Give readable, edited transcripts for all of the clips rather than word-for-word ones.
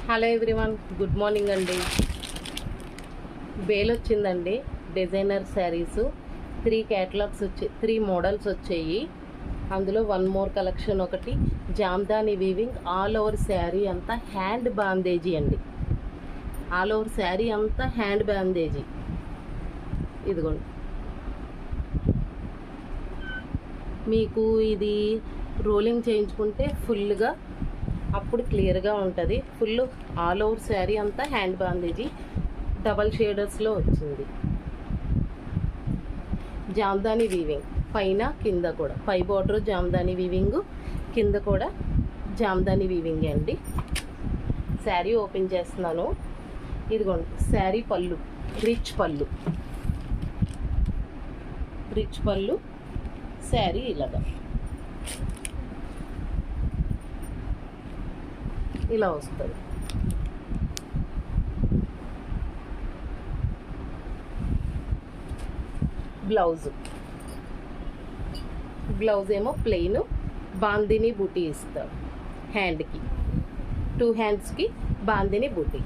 Hello everyone, good morning అండి. Bale వచ్చిందండి. Designer saris 3 catalogues వచ్చాయి, 3 మోడల్స్ వచ్చాయి. అందులో వన్ మోర్ కలెక్షన్ ఒకటి Jamdani weaving all over sari అంతా హ్యాండ్ బాందేజీ అండి. ఆల్ ఓవర్ శారీ అంతా హ్యాండ్ బాందేజీ. ఇదిగోండి, మీకు ఇది రోలింగ్ చేయించుకుంటే ఫుల్గా అప్పుడు క్లియర్గా ఉంటుంది. ఫుల్ ఆల్ ఓవర్ శారీ అంతా హ్యాండ్ బాందేజీ డబల్ షేడర్స్లో వచ్చింది. జామ్దాని వీవింగ్ పైన కింద కూడా, పై బార్డర్ జామ్దాని వీవింగ్, కింద కూడా జామ్దాని వీవింగ్ అండి. శారీ ఓపెన్ చేస్తున్నాను. ఇదిగోండి శారీ పళ్ళు, రిచ్ పళ్ళు శారీ ఇలాగా ఇలా వస్తుంది. బ్లౌజ్ ఏమో ప్లెయిన్, బాందిని బూటీ ఇస్తారు. హ్యాండ్కి 2 హ్యాండ్స్కి బాందిని బూటీ.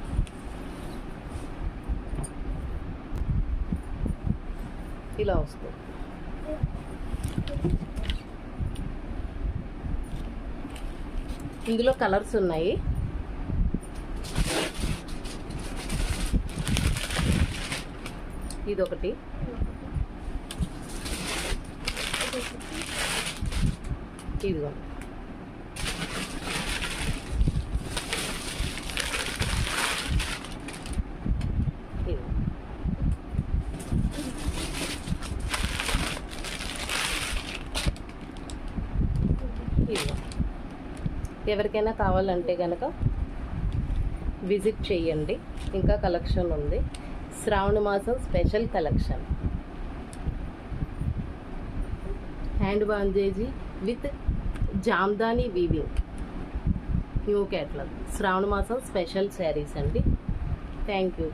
ఇలా వస్తుంది. ఇందులో కలర్స్ ఉన్నాయి. ఇదొకటి, ఇదిగో ఎవరికైనా కావాలంటే కనుక విజిట్ చేయండి. ఇంకా కలెక్షన్ ఉంది. శ్రావణ మాసం స్పెషల్ కలెక్షన్ హ్యాండ్ బాందేజీ with jamdani weaving new catalogue. Shravana మాసం స్పెషల్ శారీస్ అండి. Thank you.